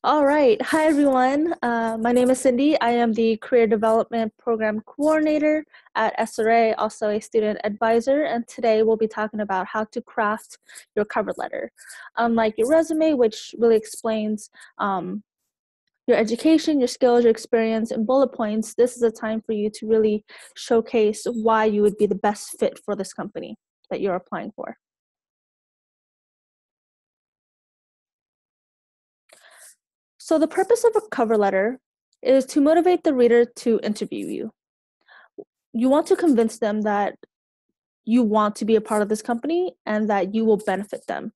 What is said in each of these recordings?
All right. Hi, everyone. My name is Cindy. I am the Career Development Program Coordinator at SRA, also a student advisor. And today we'll be talking about how to craft your cover letter. Unlike your resume, which really explains your education, your skills, your experience, and bullet points, this is a time for you to really showcase why you would be the best fit for this company that you're applying for. So the purpose of a cover letter is to motivate the reader to interview you. You want to convince them that you want to be a part of this company and that you will benefit them.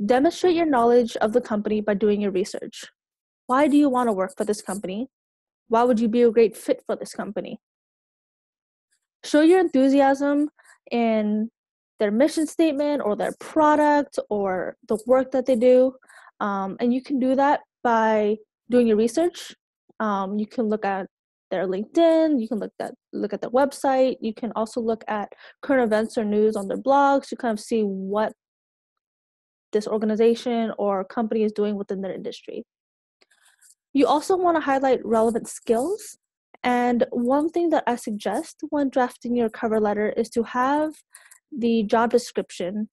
Demonstrate your knowledge of the company by doing your research. Why do you want to work for this company? Why would you be a great fit for this company? Show your enthusiasm in their mission statement or their product or the work that they do. And you can do that by doing your research. You can look at their LinkedIn, you can look at their website, you can also look at current events or news on their blogs to kind of see what this organization or company is doing within their industry. You also want to highlight relevant skills. And one thing that I suggest when drafting your cover letter is to have the job description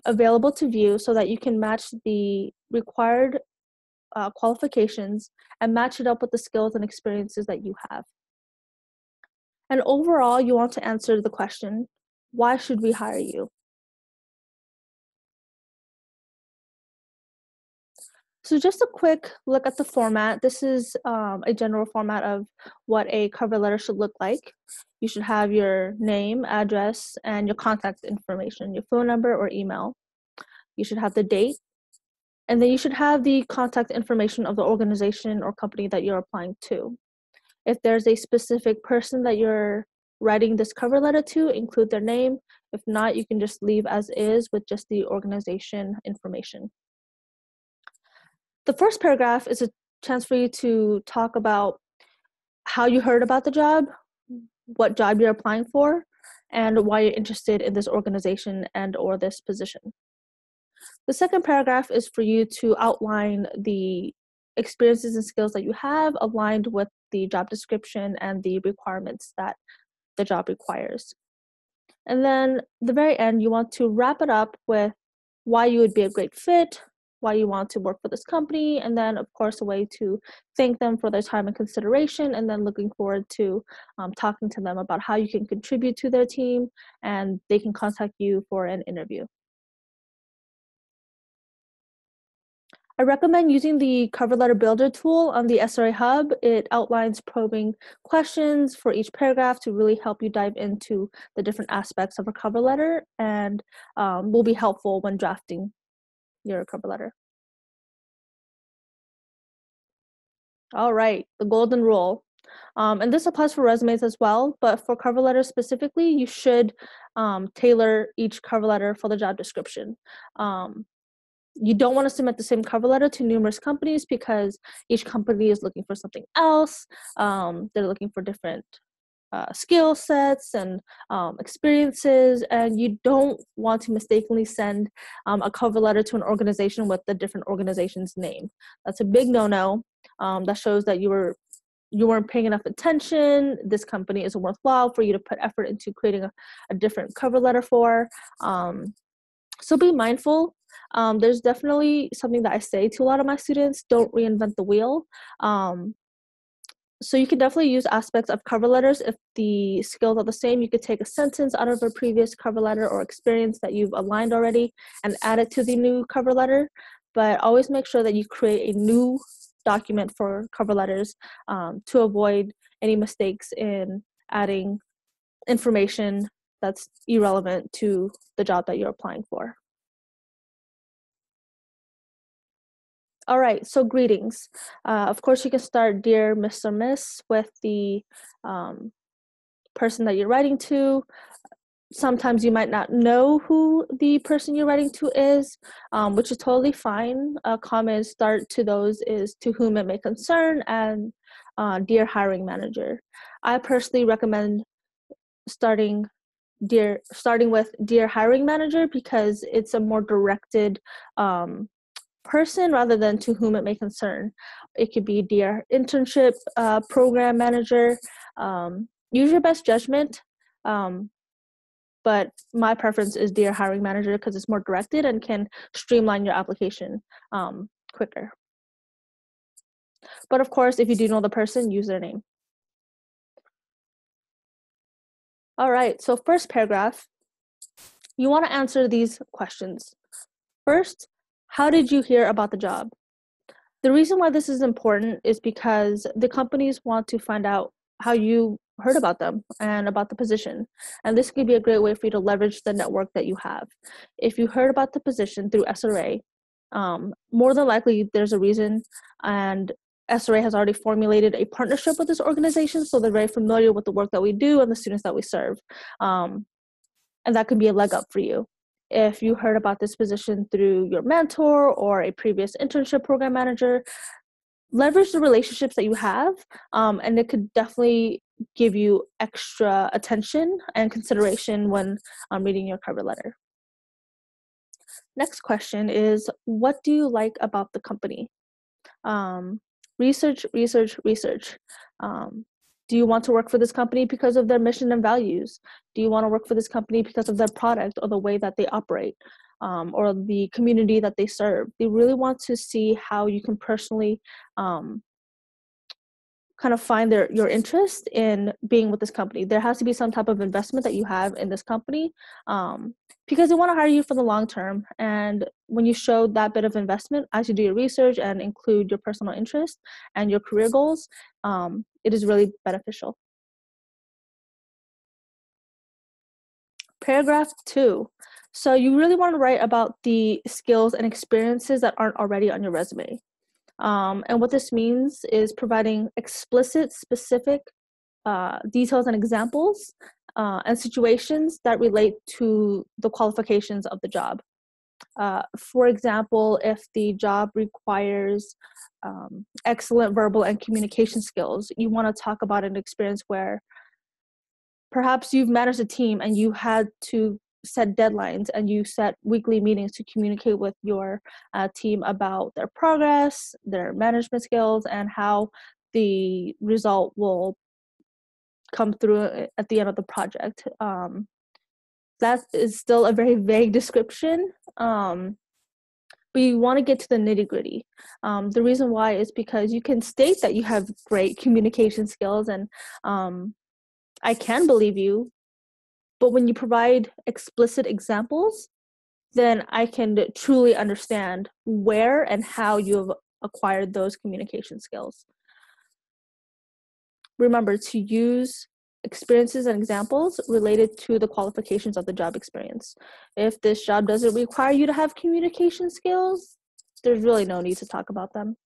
available to view so that you can match the required qualifications and match it up with the skills and experiences that you have. And overall, you want to answer the question, why should we hire you? So just a quick look at the format. This is a general format of what a cover letter should look like. You should have your name, address, and your contact information, your phone number or email. You should have the date, and then you should have the contact information of the organization or company that you're applying to. If there's a specific person that you're writing this cover letter to, include their name. If not, you can just leave as is with just the organization information. The first paragraph is a chance for you to talk about how you heard about the job, what job you're applying for, and why you're interested in this organization and or this position. The second paragraph is for you to outline the experiences and skills that you have aligned with the job description and the requirements that the job requires. And then the very end, you want to wrap it up with why you would be a great fit, why you want to work for this company, and then, of course, a way to thank them for their time and consideration, and then looking forward to talking to them about how you can contribute to their team, and they can contact you for an interview. I recommend using the cover letter builder tool on the SRA Hub. It outlines probing questions for each paragraph to really help you dive into the different aspects of a cover letter and will be helpful when drafting your cover letter. All right, the golden rule. And this applies for resumes as well, but for cover letters specifically, you should tailor each cover letter for the job description. You don't want to submit the same cover letter to numerous companies because each company is looking for something else. They're looking for different skill sets and experiences, and you don't want to mistakenly send a cover letter to an organization with the different organization's name. That's a big no-no. That shows that you weren't paying enough attention. This company isn't worthwhile for you to put effort into creating a different cover letter for. So be mindful. There's definitely something that I say to a lot of my students, don't reinvent the wheel. So you can definitely use aspects of cover letters. If the skills are the same, you could take a sentence out of a previous cover letter or experience that you've aligned already and add it to the new cover letter. But always make sure that you create a new document for cover letters to avoid any mistakes in adding information that's irrelevant to the job that you're applying for. All right, so greetings. Of course, you can start Dear Mr. Miss with the person that you're writing to. Sometimes you might not know who the person you're writing to is, which is totally fine. A common start to those is to whom it may concern and Dear Hiring Manager. I personally recommend starting with Dear Hiring Manager because it's a more directed person rather than to whom it may concern. It could be dear internship program manager. Use your best judgment, but my preference is dear hiring manager because it's more directed and can streamline your application quicker. But of course, if you do know the person, use their name. All right, so first paragraph, you want to answer these questions. First, how did you hear about the job? The reason why this is important is because the companies want to find out how you heard about them and about the position. And this could be a great way for you to leverage the network that you have. If you heard about the position through SRA, more than likely there's a reason, and SRA has already formulated a partnership with this organization, so they're very familiar with the work that we do and the students that we serve. And that could be a leg up for you. If you heard about this position through your mentor or a previous internship program manager, leverage the relationships that you have, and it could definitely give you extra attention and consideration when reading your cover letter. Next question is, what do you like about the company? Research. Do you want to work for this company because of their mission and values? Do you want to work for this company because of their product or the way that they operate, or the community that they serve? They really want to see how you can personally kind of find your interest in being with this company. There has to be some type of investment that you have in this company, because they want to hire you for the long term. And when you show that bit of investment, as you do your research and include your personal interest and your career goals, it is really beneficial. Paragraph 2. So you really want to write about the skills and experiences that aren't already on your resume. And what this means is providing explicit, specific details and examples and situations that relate to the qualifications of the job. For example, if the job requires excellent verbal and communication skills, you want to talk about an experience where perhaps you've managed a team and you had to set deadlines and you set weekly meetings to communicate with your team about their progress, their management skills, and how the result will come through at the end of the project. That is still a very vague description, but you want to get to the nitty-gritty. The reason why is because you can state that you have great communication skills, and I can believe you, but when you provide explicit examples, then I can truly understand where and how you have acquired those communication skills. Remember to use experiences and examples related to the qualifications of the job experience. If this job doesn't require you to have communication skills, there's really no need to talk about them.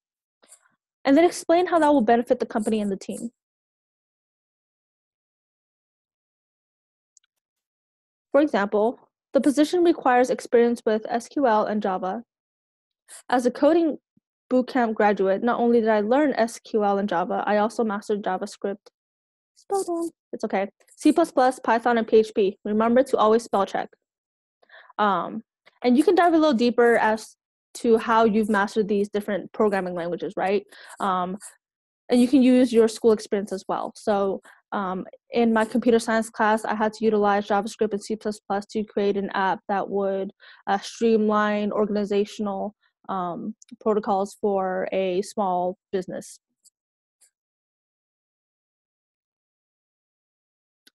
And then explain how that will benefit the company and the team. For example, the position requires experience with SQL and Java. As a coding bootcamp graduate, not only did I learn SQL and Java, I also mastered JavaScript. Spelled wrong. It's okay. C++, Python, and PHP. Remember to always spell check. And you can dive a little deeper as to how you've mastered these different programming languages, right? And you can use your school experience as well. So in my computer science class, I had to utilize JavaScript and C++ to create an app that would streamline organizational protocols for a small business.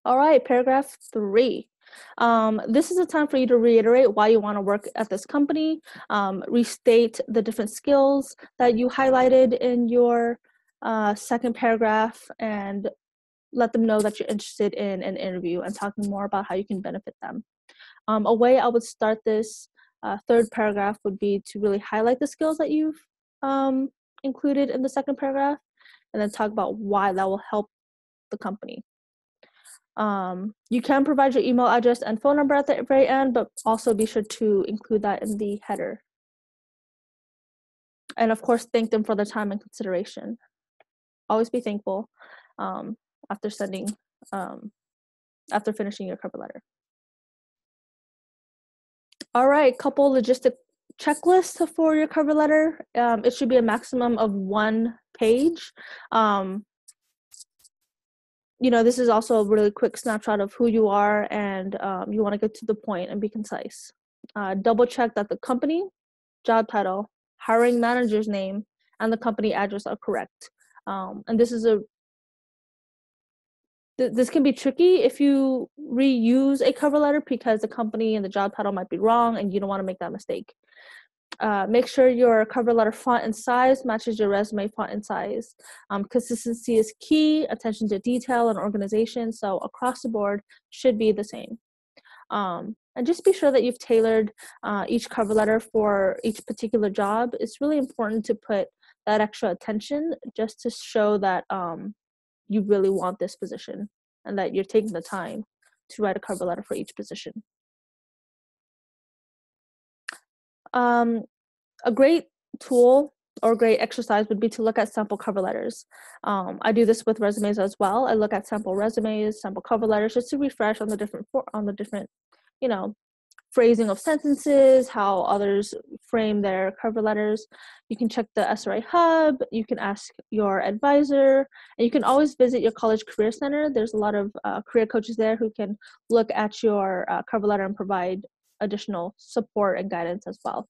All right, paragraph 3. This is a time for you to reiterate why you want to work at this company, restate the different skills that you highlighted in your second paragraph, and let them know that you're interested in an interview and talking more about how you can benefit them. A way I would start this third paragraph would be to really highlight the skills that you've included in the second paragraph, and then talk about why that will help the company. You can provide your email address and phone number at the very end, but also be sure to include that in the header. And of course, thank them for their time and consideration. Always be thankful after finishing your cover letter. All right, couple logistic checklist for your cover letter. It should be a maximum of 1 page. This is also a really quick snapshot of who you are, and you want to get to the point and be concise. Double check that the company, job title, hiring manager's name, and the company address are correct. And this can be tricky if you reuse a cover letter because the company and the job title might be wrong and you don't want to make that mistake. Make sure your cover letter font and size matches your resume font and size. Consistency is key, attention to detail and organization, so across the board should be the same. And just be sure that you've tailored each cover letter for each particular job. It's really important to put that extra attention just to show that you really want this position and that you're taking the time to write a cover letter for each position. A great tool or great exercise would be to look at sample cover letters. I do this with resumes as well. I look at sample resumes, sample cover letters, just to refresh on the different phrasing of sentences, how others frame their cover letters. You can check the SRA hub, you can ask your advisor, and you can always visit your college career center. There's a lot of career coaches there who can look at your cover letter and provide additional support and guidance as well.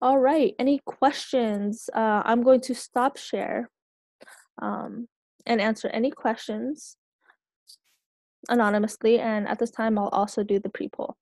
All right, any questions? I'm going to stop share and answer any questions anonymously, and at this time I'll also do the pre-poll.